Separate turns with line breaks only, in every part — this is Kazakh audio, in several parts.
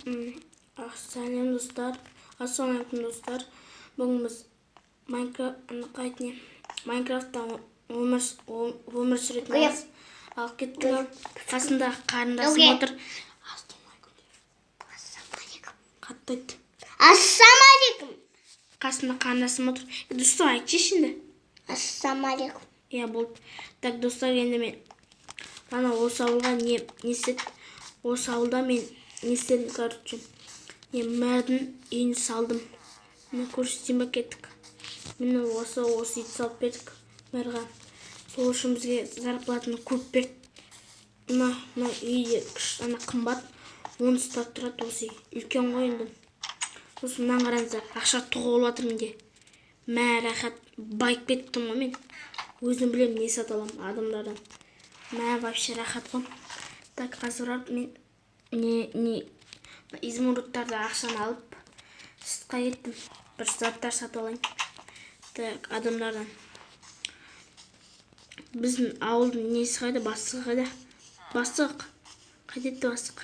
Сәлем достар, ассалаумағалейкум достар. Бүгін біз Майнкрафттан өмір сүретініміз алып кеттік. Қасында қарындасым отыр. Қатты айт.
Ассалаумағалейкум.
Қасында қарындасым отыр. Достар, айтшы şimdi.
Ассалаумағалейкум.
Я болды. Так, достар, енді мен ана осы ауылға не істедім? Осы ауылда мен не істедім, короче. Мен мәрдің үйін салдым. Мен көрсетейін ба кеттік. Мен осы үйді салып бердік мәрға. Сол үшін бізге зарплатаны көп берді. Мына үйде қымбат. 10 ұстап тұрады осы үй. Үлкен ғой енді. Сосын мынаны қараңыздар, ақша тоғып жатыр менде. Мә рахат байып кеттім ғой мен. Өзім білемін не сата аламын адамдардан. Мә вообще рахат қой. Так, қазір мен изумрудтарды ақшаны алып сыртқа кеттім. Бір заттар сатып алайын. Так, адамдардан. Біздің ауылдың несі қайда? Бастығы қайда? Бастық. Қайда етті бастық?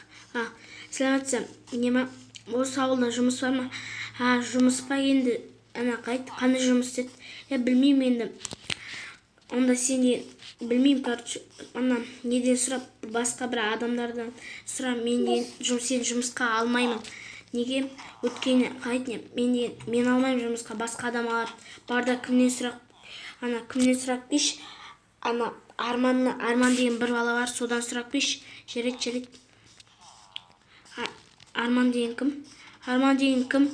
Сәлеметсіз. Неме? Осы ауылда жұмыс бар ма? Жұмыс па енді? Қандай жұмыс деді? Білмеймін енді. Онда сен білмеймін, короче, неден сұрап, басқа бір адамдардан сұрап, мен сен жұмысқа алмаймын. Неге? Өткені қайтын, мен алмаймын жұмысқа, басқа адам алады. Барда кімнен сұрап беш, Арман деген бір бала бар, содан сұрап беш, жарайды. Арман деген кім? Арман деген кім?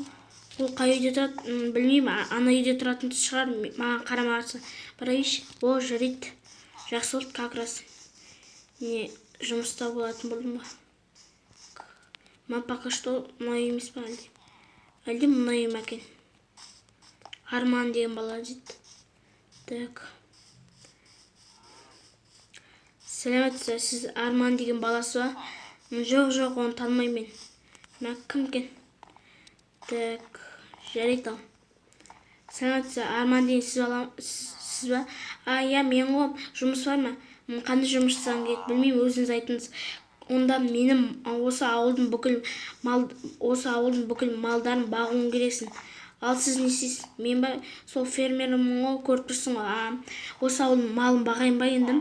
Ол қай үйде тұрады? Білмеймін, ана үйде тұратын шығар, маған қарамағасы. Барайш, о, жарайды. Жақсы болды, как раз. Жұмыста болатын болдым ба? Ма пока что мұнай емес па әлде? Әлде мұнай ема екен? Арман деген бала дейді. Так. Сәлеметсіз, сіз Арман деген баласы ба? Жоқ, оны танымаймын мен. Ма кім екен? Так, жарайды ал. Сәлеметсіз, Арман деген сіз ба? Я, мен ғой, жұмыс бар ма? Қандай жұмыс жасағым келеді? Білмеймін, өзіңіз айтыңыз. Онда менің осы ауылдың бүкіл малдарын бағуым керексің. Ал сіз не істейсіз? Мен ба, сол фермерімін ғой, көріп тұрсың ғой. Осы ауылдың малын бағайын ба енді?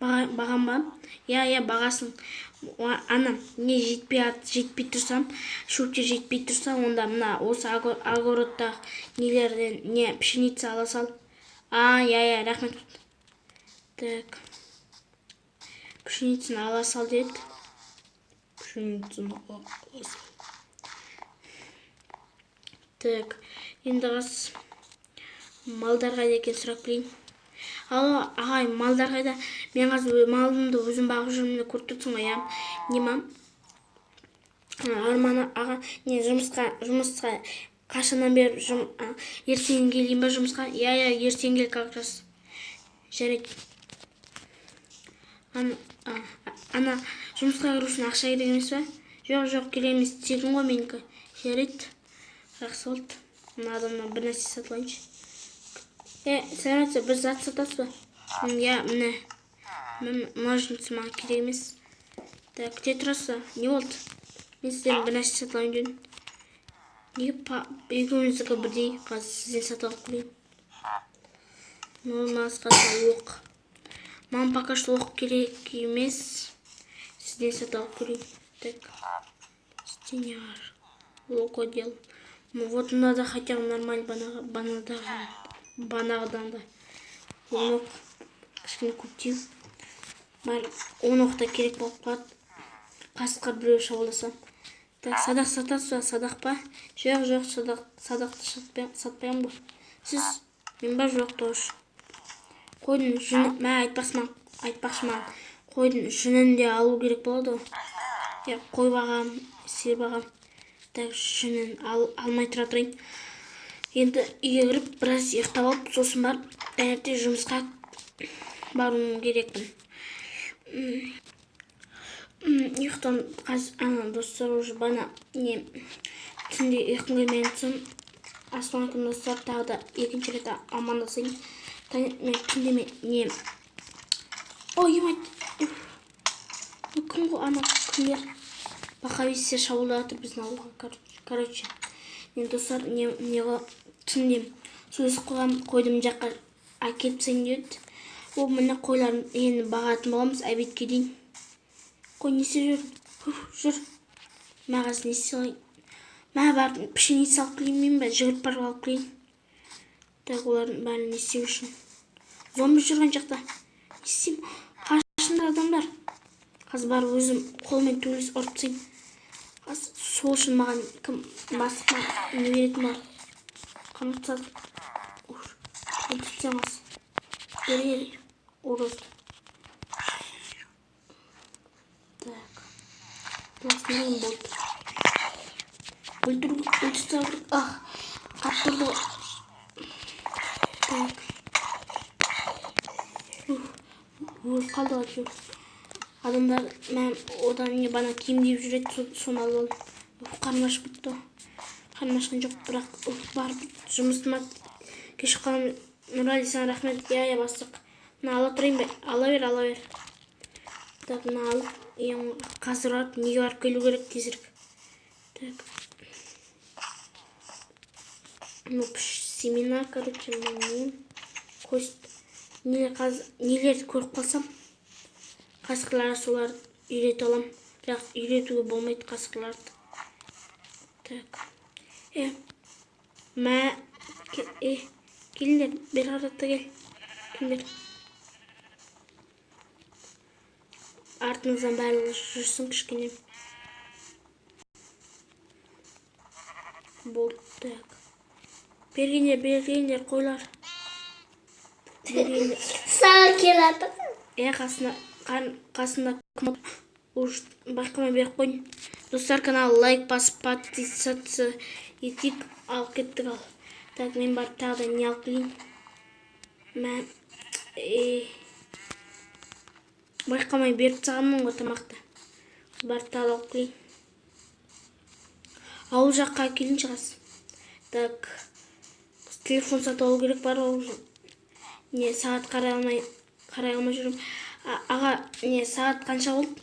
Бағам ба? Я, бағасың. Не жетпей тұрсам, шөпте жетпей тұрсам, онда мына осы огородтағы нелерден пшеница ала сал. Я, рахмет. Так. Пшеницаны ала сал деді. Так. Енді қас малдар қайда екен сұрақ білейін. Алло, ағай, малдар қайда? Мен қазір малымды өзім бағып жүрмін, көріп тұрсың ғой, я? Нема? Арман аға, жұмысқа қашаннан бері ертең келейін ба жұмысқа? Я, ертең кел, как раз. Жарайды. Ана жұмысқа кіру үшін ақша керек емес па? Жоқ, керек емес, тегін ғой менікі. Жарайды. Жақсы болды. Мына адамнан бір нәрсе сатып алайыншы. Сәлеметсіз, бір зат сатасыз ба? Я, міне. Ножницы маған керек емес. Так, күте тұрасыз ба? Не болды? Мен сізден бір нәрсе сатып алайын дедім. Неге екеуміздікі бірдей? Қазір сізден сатып алып көрейін. Маған оқ. Маған пока что оқ керек емес. Сізден сатып алып көрейін. Так. Стеняр. Локодел. Вот надо хотя бы нормально банағыдан да. Он оқ кішкене көптеу. 10 оқта керек болып қалады. Қасқыр біреу шабылдаса. Так, садақ сатасыз ба? Садақ па? Жоқ, садақты сатпаймын ба? Сіз мен ба? Жоқ, тош. Қойдың жүні, айтпақшы маған. Қойдың жүнін де алу керек болады ғой. Қой бағам, сиыр бағам. Так, жүнін алмай тұрайын. Енді үйге кіріп, біраз ұйықтап алып, сосын барып, таңертең жұмысқа баруым керекпін. Ұйықтан достар уже бана түнде ұйқым келмеген соң ассалаумағалейкум достар, тағы да екінші рет амандасайын. Түнде Ой, емайт. Кім ғой ана кімдер лоховиция шабуылдап жатыр біздің ауылға. Короче, мен достар түнде сөз қойдым жаққа әкеліпсің деді. Ол міне қойларын енді бағатын боламыз обедке дейін. Қой не істеп жүр? Мағаз не істеп? Мә барып пшеница алып келейін бе? Жүгіріп барып алып келейін. Так, олардың бәрін не істеу үшін? Зомби жүрген жақта. Не істеймін? Қашыңдар адамдар. Қазір барып өзім қолмен төбелес ұрып тастайын. Сол үшін маған кім басқа не беретін бар? Қанатсыз. Өлтірсеңіз. Бері ұрыс. Так. Пластмин болды. Өлтірсеңіз. Қаттырды. Так. Өліп қалды әйтеуір. Адамдар одан не бана киім киіп жүреді, соны алып алдым. Қарным ашып кетті. Қарным ашқан жоқ, бірақ барып жұмысыма кешіп қаламын. Нұрали, саған рахмет. Я бастық. Мына ала тұрайын ба? Ала бер. Так, мына алып, қазір барып, неге барып келу керек тезірек. Так. Семена, короче, кость. Нелер көріп қалсам, қасқырлар солар үйрете алам. Бірақ үйретуге болмайды қасқырларды. Так. Келіңдер, бер қаратта кел. Келіңдер. Артыңыздан барлығы жүрсін кішкене. Болды. Так. Бергендер, қойлар.
Саған келатыр.
Қасында кім байқамай беріп қойын. Достар, канал лайк басып, подписаться етейік, алып кеттік ал. Так, мен барып тағы да не алып келейін. Байқамай беріп тағанмын ғой тамақты. Барып тағы алып келейін. Ауыл жаққа келін шығас. Так, телефон сатып алу керек бар ауыл жоқ. Не, сағат қарай алмай жүрім. Аға, не, сағат қанша болды?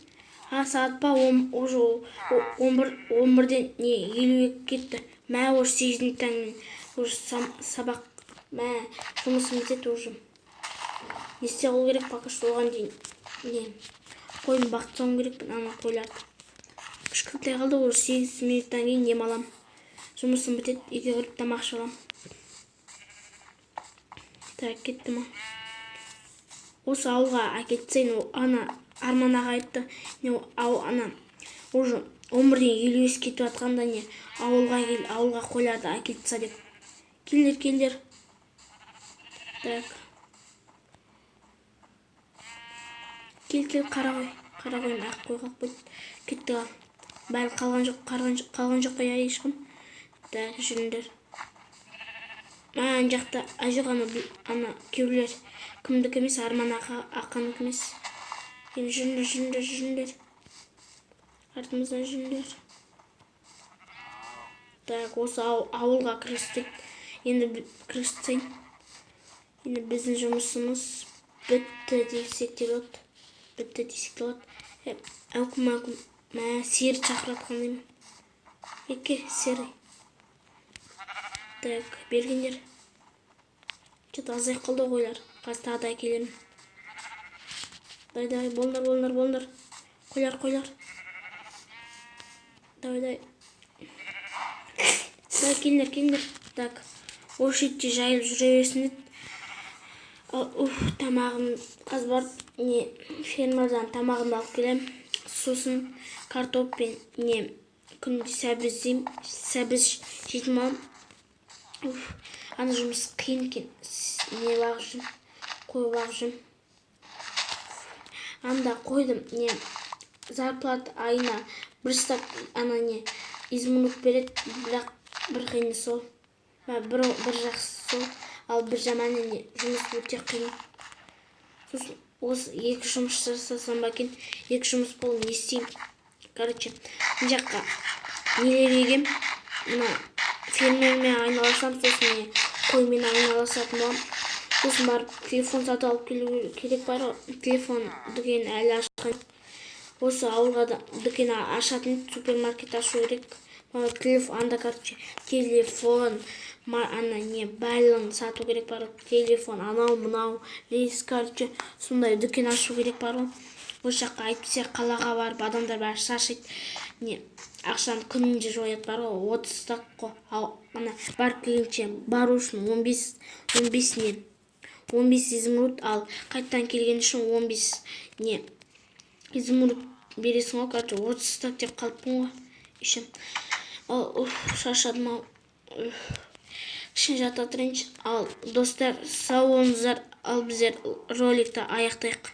Сағат па? 11-ден 52 кетті. Мә, ош 8-ден таңмен. Ош сабақ. Мә, жұмысым бітеді ожым. Не істе қол керек бақы оған дейін. Не, қойын бақтысауым керекпін, ана қойларды. Кішкілтай қалды, ош 8 минуттан кейін ем алам. Жұмысым бітеді, үйге кіріп тамақ шалам. Так, кетті ма? Осы ауылға әкетсейін, ана Арман аға айтты. Ана уже 11-ден 50 кетіп атқанда не ауылға қойларды әкетса деп. Келдер. Так. Кел, қарағойын ақ қой қалып қойды. Кетті ал. Бәрі қалған жоқ па ешкім. Так, жүріңдер. Ана жақта ажық ана кеулер кімдікі емес, Арман ақаныкі емес. Жүріңдер. Артымыздан жүріңдер. Так, осы ауылға кірістік. Енді кірістейін. Енді біздің жұмысымыз бітті десек те болады. Әукім. Сері шақыратқан деймін. Еке, сері. Так, бергендер. Что-то азай қалды қойлар. Қазір тағы да әкелемін. Давай, болыңдар. Қойлар. Давай. Келіңдер. Так, осы жерде жайылып жүре берсін деді. Тамағым қазір барып, фермердан тамағымды алып келем. Сосын картоп пен күнде сәбіз жейтін болам. Ана жұмыс қиын екен. Қой бағып жүрмін. Анда қойдым. Зарплата айына бір стак измунук береді. Бірақ бір қиыны сол. Бір жақсы сол. Ал бір жаманы жұмыс өте қиын. Сосын осы екі жұмыс жасасам ба екен. Екі жұмыс болу не істеймін. Короче, мына жаққа нелер егем. Мына фермермен айналасам, сосын қоймен айналасатын болам. Сосын барып телефон сатып алып келу керек бар. Телефон дүкен әлі ашқан. осы ауылға да дүкен ашатын, супермаркет ашу керек. Телефон, анда, короче, телефон, ана не, барлығын сату керек бар. Телефон, анау, мынау, лес, короче, сондай дүкен ашу керек бар. Осы жаққа әйтпесе қалаға барып, адамдар бәрі шаршайды. Не, ақшаны күнінде жояды бар ғой, 30 қой. Ана барып келгенше бару үшін 15 изумруд, ал қайттан келген үшін 15 не изумруд бересің ғой, короче, 30 так деп қалыппын ғой. Еще шаршадым ау. Кішкене жата тұрайыншы. Ал достар, сау болыңыздар. Ал біздер роликті аяқтайық.